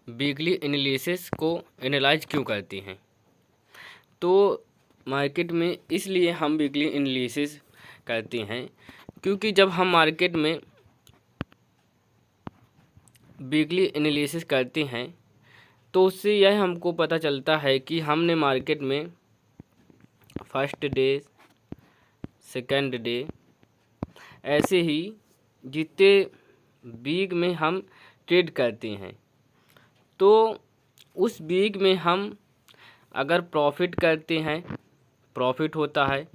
Weekly analysis को analyse क्यों करती हैं? तो मार्केट में इसलिए हम वीकली एनालिसिस करते हैं क्योंकि जब हम मार्केट में वीकली एनालिसिस करते हैं तो उससे यह हमको पता चलता है कि हमने मार्केट में फर्स्ट डे, सेकंड डे, ऐसे ही जितने वीक में हम ट्रेड करते हैं तो उस वीक में हम अगर प्रॉफिट करते हैं, प्रॉफिट होता है,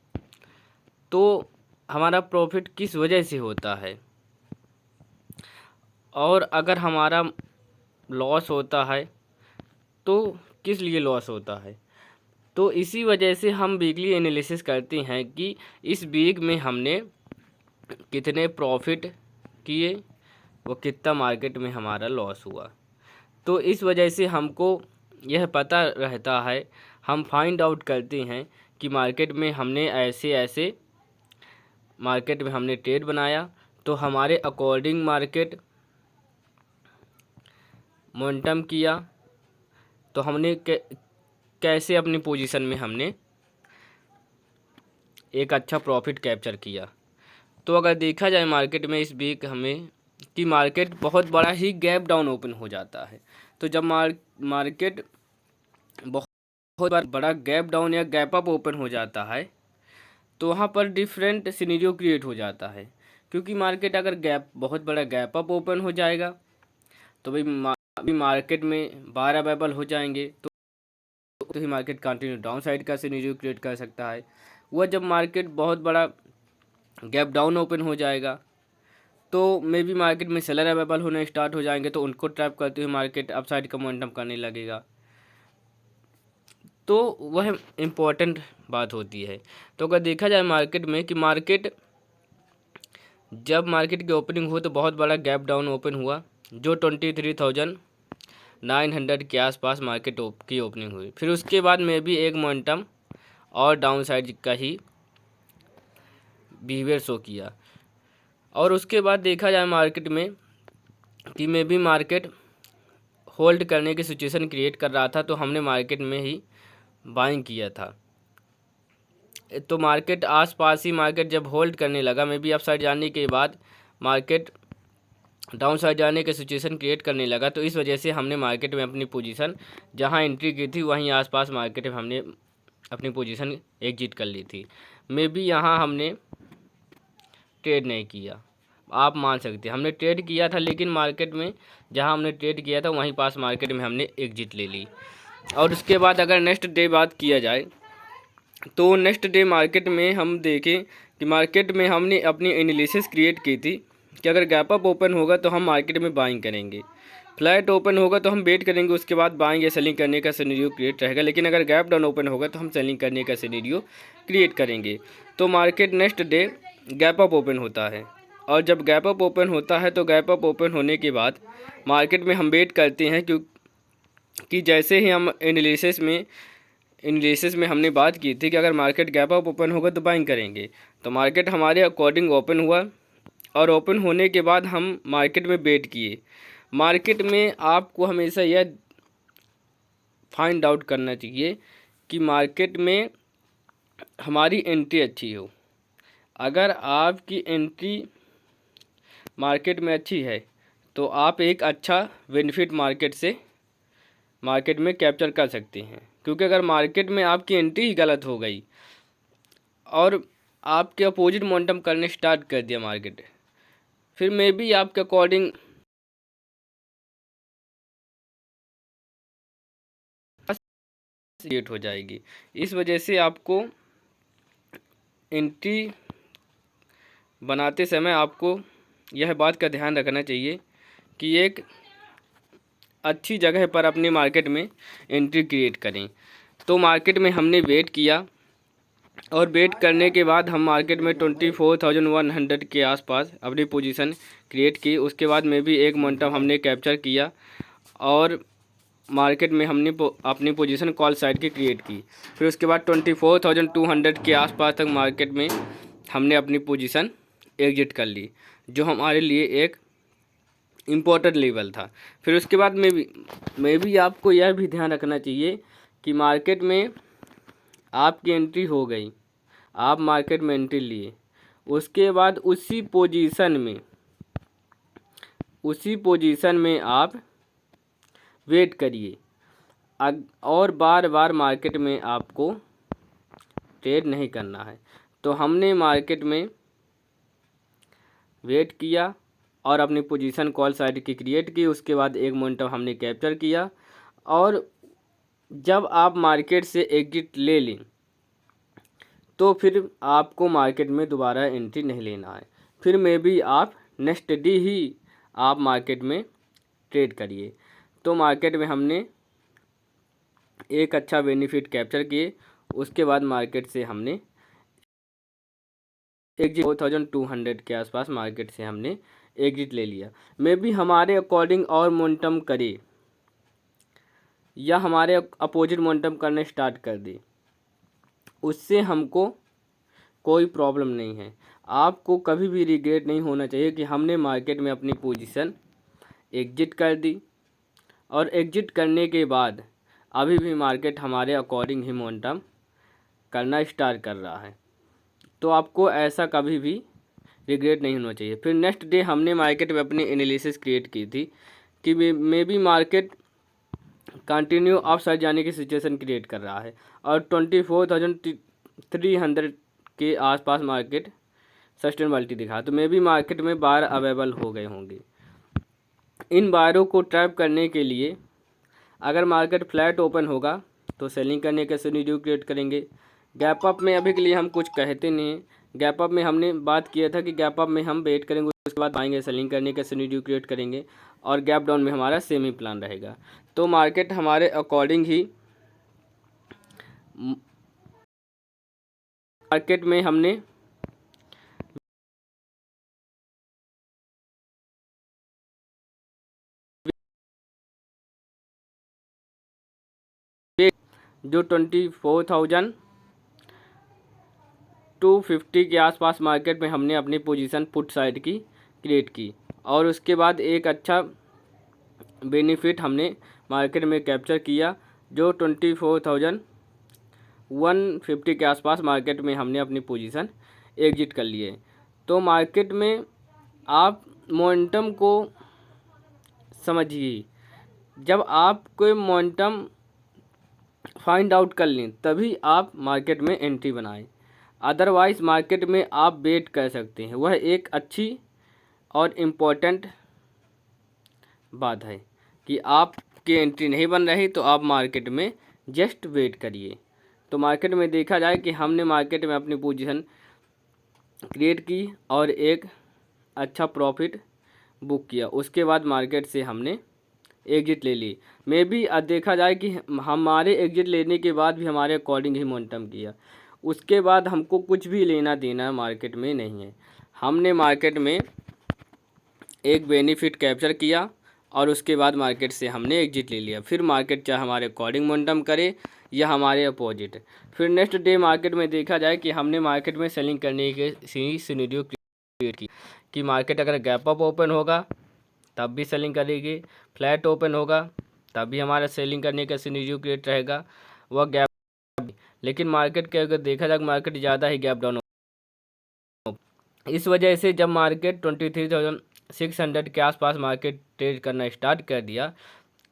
तो हमारा प्रॉफिट किस वजह से होता है, और अगर हमारा लॉस होता है तो किस लिए लॉस होता है। तो इसी वजह से हम वीकली एनालिसिस करते हैं कि इस वीक में हमने कितने प्रॉफिट किए व कितना मार्केट में हमारा लॉस हुआ। तो इस वजह से हमको यह पता रहता है, हम फाइंड आउट करते हैं कि मार्केट में हमने ऐसे मार्केट में हमने ट्रेड बनाया तो हमारे अकॉर्डिंग मार्केट मोमेंटम किया, तो हमने कैसे अपनी पोजीशन में हमने एक अच्छा प्रॉफिट कैप्चर किया। तो अगर देखा जाए मार्केट में इस वीक हमें कि मार्केट बहुत बड़ा ही गैप डाउन ओपन हो जाता है। तो जब मार्केट बहुत बड़ा गैप डाउन या गैप अप ओपन हो जाता है तो वहाँ पर डिफरेंट सिनेरियो क्रिएट हो जाता है, क्योंकि मार्केट अगर बहुत बड़ा गैप अप ओपन हो जाएगा तो भाई मार्केट में 12 अवेलेबल हो जाएंगे तो ही मार्केट कंटिन्यू डाउन साइड का सिनेरियो क्रिएट कर सकता है। वह जब मार्केट बहुत बड़ा गैप डाउन ओपन हो जाएगा तो मे बी मार्केट में सेलर अवेलेबल होने स्टार्ट हो जाएंगे, तो उनको ट्रैप करते हुए मार्केट अपसाइड का मोमेंटम करने लगेगा। तो वह इम्पोर्टेंट बात होती है। तो अगर देखा जाए मार्केट में कि जब मार्केट की ओपनिंग हो तो बहुत बड़ा गैप डाउन ओपन हुआ, जो 23,900 के आसपास मार्केट की ओपनिंग हुई। फिर उसके बाद में भी एक मोमेंटम और डाउन साइड का ही बिहेवियर शो किया, और उसके बाद देखा जाए मार्केट में कि मे बी मार्केट होल्ड करने की सिचुएशन क्रिएट कर रहा था, तो हमने मार्केट में ही बाइंग किया था। तो मार्केट आसपास ही मार्केट जब होल्ड करने लगा, मे बी अप साइड जाने के बाद मार्केट डाउन साइड जाने की सिचुएशन क्रिएट करने लगा, तो इस वजह से हमने मार्केट में अपनी पोजीशन जहां एंट्री की थी वहीं आसपास मार्केट में हमने अपनी पोजीशन एग्जिट कर ली थी। मे बी यहाँ हमने ट्रेड नहीं किया, आप मान सकते हैं हमने ट्रेड किया था, लेकिन मार्केट में जहां हमने ट्रेड किया था वहीं पास मार्केट में हमने एग्जिट ले ली। और उसके बाद अगर नेक्स्ट डे बात किया जाए तो नेक्स्ट डे मार्केट में हम देखें कि मार्केट में हमने अपनी एनालिसिस क्रिएट की थी कि अगर गैप अप ओपन होगा तो हम मार्केट में बाइंग करेंगे, फ्लैट ओपन होगा तो हम वेट करेंगे, उसके बाद बाइंग या सेलिंग करने का सिनेरियो क्रिएट रहेगा। लेकिन अगर गैप डाउन ओपन होगा तो हम सेलिंग करने का सिनेरियो क्रिएट करेंगे। तो market next day gap up open होता है, और जब गैप अप ओपन होता है तो गैप अप ओपन होने के बाद मार्केट में हम वेट करते हैं क्योंकि जैसे ही हम एनालिसिस में हमने बात की थी कि अगर मार्केट गैप अप ओपन होगा तो बाइंग करेंगे, तो मार्केट हमारे अकॉर्डिंग ओपन हुआ, और ओपन होने के बाद हम मार्केट में वेट किए। मार्केट में आपको हमेशा यह फाइंड आउट करना चाहिए कि मार्केट में हमारी एंट्री अच्छी हो। अगर आपकी एंट्री मार्केट में अच्छी है तो आप एक अच्छा बेनिफिट मार्केट में कैप्चर कर सकते हैं, क्योंकि अगर मार्केट में आपकी एंट्री ही गलत हो गई और आपके अपोजिट मोमेंटम करने स्टार्ट कर दिया मार्केट, फिर मे बी आपके अकॉर्डिंग क्रिएट हो जाएगी। इस वजह से आपको एंट्री बनाते समय आपको यह बात का ध्यान रखना चाहिए कि एक अच्छी जगह पर अपने मार्केट में एंट्री क्रिएट करें। तो मार्केट में हमने वेट किया, और वेट करने के बाद हम मार्केट में 24,100 के आसपास अपनी पोजीशन क्रिएट की। उसके बाद में भी एक मोमेंटम हमने कैप्चर किया, और मार्केट में हमने अपनी पोजीशन कॉल साइड की क्रिएट की। फिर उसके बाद 24,200 के आसपास तक मार्केट में हमने अपनी पोजीशन एग्जिट कर ली, जो हमारे लिए एक इम्पोर्टेंट लेवल था। फिर उसके बाद में भी आपको यह भी ध्यान रखना चाहिए कि मार्केट में आपकी एंट्री हो गई, आप मार्केट में एंट्री लिए, उसके बाद उसी पोजीशन में आप वेट करिए। और बार बार मार्केट में आपको ट्रेड नहीं करना है। तो हमने मार्केट में वेट किया और अपनी पोजीशन कॉल साइड की क्रिएट की, उसके बाद एक मोमेंटम हमने कैप्चर किया। और जब आप मार्केट से एग्जिट ले लें तो फिर आपको मार्केट में दोबारा एंट्री नहीं लेना है। फिर में भी आप नेक्स्ट डे ही आप मार्केट में ट्रेड करिए। तो मार्केट में हमने एक अच्छा बेनिफिट कैप्चर किए, उसके बाद मार्केट से हमने एग्जिट 4200 के आसपास मार्केट से हमने एग्जिट ले लिया। मे भी हमारे अकॉर्डिंग और मोमेंटम करे या हमारे अपोजिट मोमेंटम करने स्टार्ट कर दे, उससे हमको कोई प्रॉब्लम नहीं है। आपको कभी भी रिग्रेट नहीं होना चाहिए कि हमने मार्केट में अपनी पोजीशन एग्जिट कर दी और एग्जिट करने के बाद अभी भी मार्केट हमारे अकॉर्डिंग ही मोमेंटम करना स्टार्ट कर रहा है। तो आपको ऐसा कभी भी रिग्रेट नहीं होना चाहिए। फिर नेक्स्ट डे हमने मार्केट में अपनी एनालिसिस क्रिएट की थी कि may be market continue up side जाने की सिचुएशन क्रिएट कर रहा है और 24,300 के आसपास मार्केट सस्टेनेबिलिटी दिखा। तो मे बी मार्केट में बार अवेलेबल हो गए होंगे। इन बारों को ट्रैप करने के लिए अगर मार्केट फ्लैट ओपन होगा तो सेलिंग करने का सिनेरियो क्रिएट करेंगे। गैप अप में अभी के लिए हम कुछ कहते नहीं हैं। गैप अप में हमने बात किया था कि गैप अप में हम वेट करेंगे, उसके बाद आएंगे सेलिंग करने का सिनेरियो क्रिएट करेंगे और गैप डाउन में हमारा सेम ही प्लान रहेगा। तो मार्केट हमारे अकॉर्डिंग ही मार्केट में हमने जो 24,250 के आसपास मार्केट में हमने अपनी पोजीशन पुट साइड की क्रिएट की और उसके बाद एक अच्छा बेनिफिट हमने मार्केट में कैप्चर किया जो 24,150 के आसपास मार्केट में हमने अपनी पोजीशन एग्जिट कर लिए। तो मार्केट में आप मोमेंटम को समझिए। जब आप कोई मोमेंटम फाइंड आउट कर लें तभी आप मार्केट में एंट्री बनाएं। अदरवाइज़ मार्केट में आप वेट कर सकते हैं। वह एक अच्छी और इम्पोर्टेंट बात है कि आपकी एंट्री नहीं बन रही तो आप मार्केट में जस्ट वेट करिए। तो मार्केट में देखा जाए कि हमने मार्केट में अपनी पोजीशन क्रिएट की और एक अच्छा प्रॉफिट बुक किया, उसके बाद मार्केट से हमने एग्जिट ले ली। मे भी देखा जाए कि हमारे एग्जिट लेने के बाद भी हमारे अकॉर्डिंग ही मोमेंटम किया, उसके बाद हमको कुछ भी लेना देना मार्केट में नहीं है। हमने मार्केट में एक बेनिफिट कैप्चर किया और उसके बाद मार्केट से हमने एग्जिट ले लिया। फिर मार्केट चाहे हमारे अकॉर्डिंग मोमेंटम करे या हमारे अपोजिट। फिर नेक्स्ट डे मार्केट में देखा जाए कि हमने मार्केट में सेलिंग करने के सिनेरियो क्रिएट की कि मार्केट अगर गैप अप ओपन होगा तब भी सेलिंग करेगी, फ्लैट ओपन होगा तब भी हमारा सेलिंग करने का सिनेरियो क्रिएट रहेगा, वह गैप। लेकिन मार्केट के अगर देखा जाए मार्केट ज़्यादा ही गैप डाउन, इस वजह से जब मार्केट 23,600 के आसपास मार्केट ट्रेड करना स्टार्ट कर दिया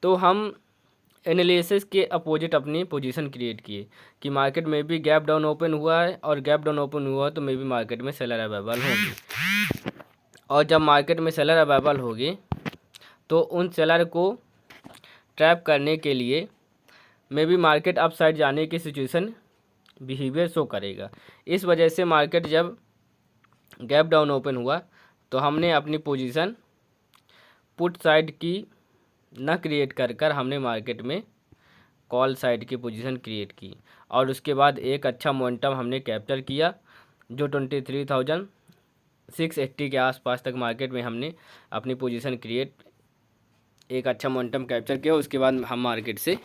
तो हम एनालिसिस के अपोजिट अपनी पोजीशन क्रिएट किए कि मार्केट में भी गैप डाउन ओपन हुआ है और गैप डाउन ओपन हुआ तो मे भी मार्केट में सेलर अवेलेबल होगी। और जब मार्केट में सेलर अवेलेबल होगी तो उन सेलर को ट्रैप करने के लिए मे भी मार्केट अप साइड जाने की सिचुएशन बिहेवियर शो करेगा। इस वजह से मार्केट जब गैप डाउन ओपन हुआ तो हमने अपनी पोजीशन पुट साइड की न क्रिएट कर हमने मार्केट में कॉल साइड की पोजीशन क्रिएट की और उसके बाद एक अच्छा मोमेंटम हमने कैप्चर किया जो 23,680 के आसपास तक मार्केट में हमने अपनी पोजीशन क्रिएट एक अच्छा मोमेंटम कैप्चर किया। उसके बाद हम मार्केट से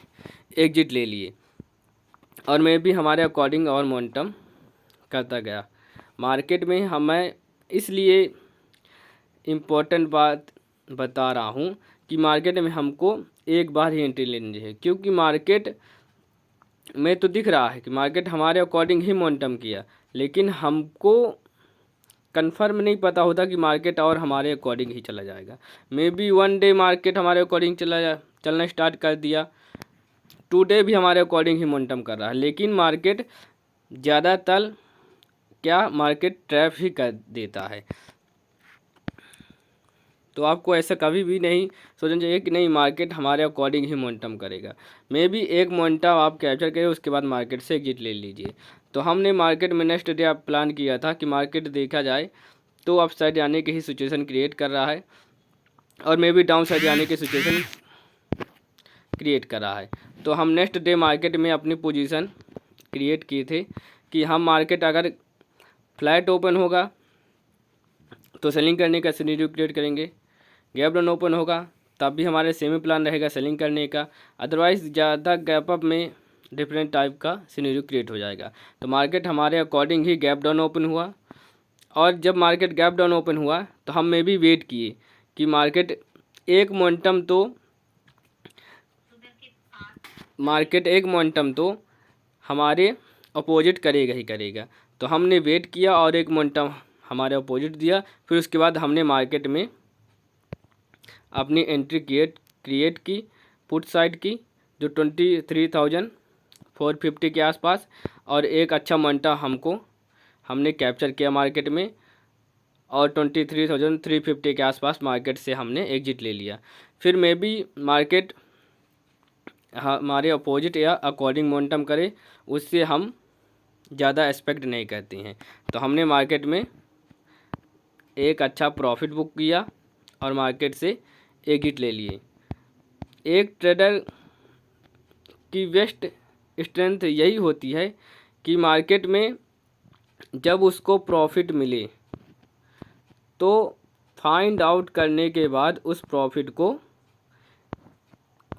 एग्जिट ले लिए और मैं भी हमारे अकॉर्डिंग और मोमेंटम करता गया। मार्केट में हमें इसलिए इम्पोर्टेंट बात बता रहा हूँ कि मार्केट में हमको एक बार ही एंट्री लेनी है, क्योंकि मार्केट में तो दिख रहा है कि मार्केट हमारे अकॉर्डिंग ही मोमेंटम किया, लेकिन हमको कंफर्म नहीं पता होता कि मार्केट और हमारे अकॉर्डिंग ही चला जाएगा। May be one day market हमारे अकॉर्डिंग चलना स्टार्ट कर दिया, टुडे भी हमारे अकॉर्डिंग ही मोमेंटम कर रहा है, लेकिन मार्केट ज़्यादातर क्या मार्केट ट्रैप ही कर देता है। तो आपको ऐसा कभी भी नहीं सोचना चाहिए कि नहीं मार्केट हमारे अकॉर्डिंग ही मोमेंटम करेगा। मे बी एक मोमेंटम आप कैप्चर करें, उसके बाद मार्केट से एग्जिट ले लीजिए। तो हमने मार्केट में नेक्स्ट डे आप प्लान किया था कि मार्केट देखा जाए तो अप साइड जाने की ही सिचुएशन क्रिएट कर रहा है और मे बी डाउन साइड जाने की सिचुएशन क्रिएट कर रहा है। तो हम नेक्स्ट डे मार्केट में अपनी पोजीशन क्रिएट किए थे कि हम मार्केट अगर फ्लैट ओपन होगा तो सेलिंग करने का सिनेरियो क्रिएट करेंगे, गैप डाउन ओपन होगा तब भी हमारे सेम ही प्लान रहेगा सेलिंग करने का, अदरवाइज़ ज़्यादा गैप अप में डिफरेंट टाइप का सिनेरियो क्रिएट हो जाएगा। तो मार्केट हमारे अकॉर्डिंग ही गैप डाउन ओपन हुआ, और जब मार्केट गैप डाउन ओपन हुआ तो हम में भी वेट किए कि मार्केट एक मोमेंटम तो हमारे अपोजिट करेगा ही करेगा। तो हमने वेट किया और एक मोमेंटम हमारे अपोजिट दिया, फिर उसके बाद हमने मार्केट में अपनी एंट्री क्रिएट की पुट साइड की, जो 23,450 के आसपास, और एक अच्छा मोमेंटम हमने कैप्चर किया मार्केट में, और 23,350 के आसपास मार्केट से हमने एग्जिट ले लिया। फिर मे बी मार्केट हमारे अपोजिट या अकॉर्डिंग मोमेंटम करे, उससे हम ज़्यादा एक्सपेक्ट नहीं करते हैं। तो हमने मार्केट में एक अच्छा प्रॉफिट बुक किया और मार्केट से एग्जिट ले लिए। एक ट्रेडर की बेस्ट स्ट्रेंथ यही होती है कि मार्केट में जब उसको प्रॉफिट मिले तो फाइंड आउट करने के बाद उस प्रॉफिट को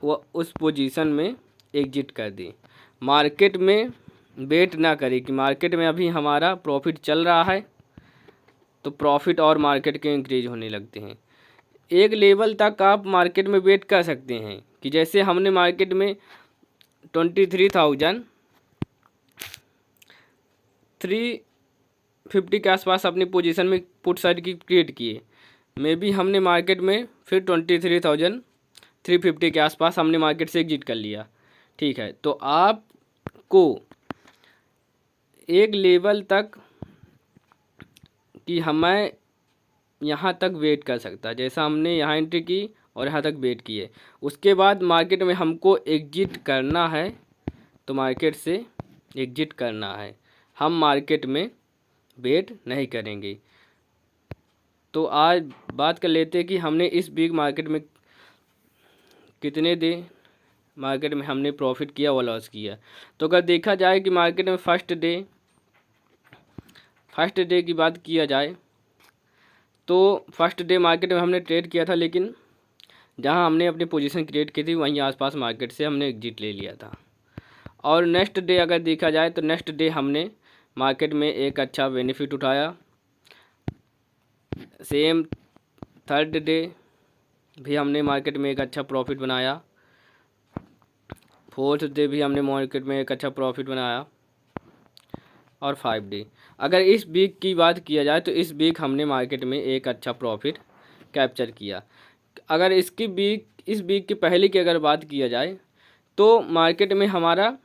वो उस पोजीशन में एग्जिट कर दे। मार्केट में वेट ना करे कि मार्केट में अभी हमारा प्रॉफिट चल रहा है तो प्रॉफिट और मार्केट के इंक्रीज होने लगते हैं। एक लेवल तक आप मार्केट में वेट कर सकते हैं कि जैसे हमने मार्केट में 23,350 के आसपास अपनी पोजीशन में पुट साइड की क्रिएट किए, मे बी हमने मार्केट में फिर 23,350 के आसपास हमने मार्केट से एग्जिट कर लिया। ठीक है, तो आपको एक लेवल तक कि हमें यहाँ तक वेट कर सकता है, जैसा हमने यहाँ एंट्री की और यहाँ तक वेट किए, उसके बाद मार्केट में हमको एग्जिट करना है तो मार्केट से एग्जिट करना है, हम मार्केट में वेट नहीं करेंगे। तो आज बात कर लेते हैं कि हमने इस बिग मार्केट में कितने डे मार्केट में हमने प्रॉफिट किया व लॉस किया। तो अगर देखा जाए कि मार्केट में फर्स्ट डे की बात किया जाए तो फर्स्ट डे मार्केट में हमने ट्रेड किया था, लेकिन जहां हमने अपनी पोजीशन क्रिएट की थी वहीं आसपास मार्केट से हमने एग्जिट ले लिया था। और नेक्स्ट डे अगर देखा जाए तो नेक्स्ट डे हमने मार्केट में एक अच्छा बेनिफिट उठाया। सेम थर्ड डे भी हमने मार्केट में एक अच्छा प्रॉफिट बनाया, फोर्थ डे भी हमने मार्केट में एक अच्छा प्रॉफिट बनाया, और 5 डे। अगर इस वीक की बात किया जाए तो इस वीक हमने मार्केट में एक अच्छा प्रॉफिट कैप्चर किया। अगर इस वीक की पहले की अगर बात किया जाए तो मार्केट में हमारा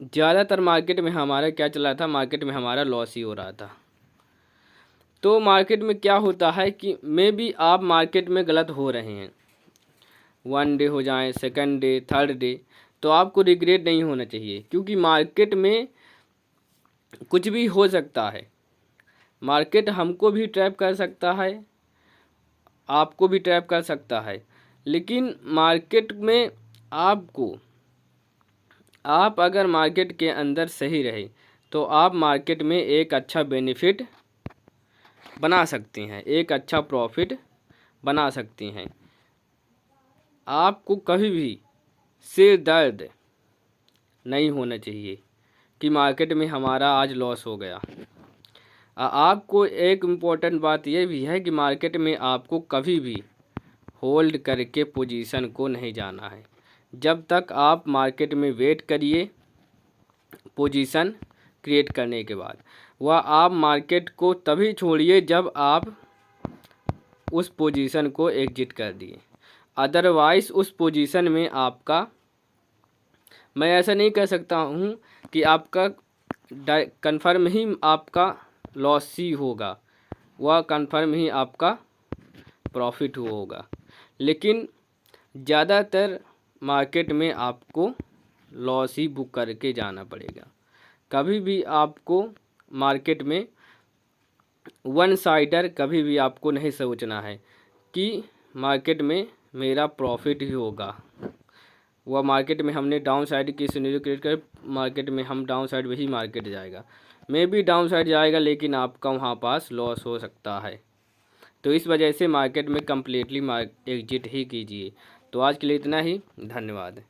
ज़्यादातर मार्केट में हमारा क्या चल रहा था, मार्केट में हमारा लॉस ही हो रहा था। तो मार्केट में क्या होता है कि मे बी आप मार्केट में गलत हो रहे हैं, वन डे हो जाए, सेकंड डे, थर्ड डे, तो आपको रिग्रेट नहीं होना चाहिए, क्योंकि मार्केट में कुछ भी हो सकता है। मार्केट हमको भी ट्रैप कर सकता है, आपको भी ट्रैप कर सकता है, लेकिन मार्केट में आप अगर मार्केट के अंदर सही रहे तो आप मार्केट में एक अच्छा बेनिफिट बना सकते हैं, एक अच्छा प्रॉफिट बना सकते हैं। आपको कभी भी सिर दर्द नहीं होना चाहिए कि मार्केट में हमारा आज लॉस हो गया। आपको एक इम्पोर्टेंट बात यह भी है कि मार्केट में आपको कभी भी होल्ड करके पोजीशन को नहीं जाना है। जब तक आप मार्केट में वेट करिए पोजीशन क्रिएट करने के बाद, वह आप मार्केट को तभी छोड़िए जब आप उस पोजीशन को एग्जिट कर दिए। अदरवाइज़ उस पोजीशन में आपका, मैं ऐसा नहीं कह सकता हूँ कि आपका कन्फर्म ही आपका लॉस ही होगा, वह कन्फर्म ही आपका प्रॉफिट होगा, लेकिन ज़्यादातर मार्केट में आपको लॉस ही बुक करके जाना पड़ेगा। कभी भी आपको मार्केट में वन साइडर कभी भी आपको नहीं सोचना है कि मार्केट में मेरा प्रॉफिट ही होगा। वह मार्केट में हमने डाउन साइड की सिनेरियो क्रिएट कर, मार्केट में हम डाउन साइड में ही मार्केट जाएगा, मे भी डाउन साइड जाएगा, लेकिन आपका वहाँ पास लॉस हो सकता है। तो इस वजह से मार्केट में कम्प्लीटली एग्जिट ही कीजिए। तो आज के लिए इतना ही, धन्यवाद।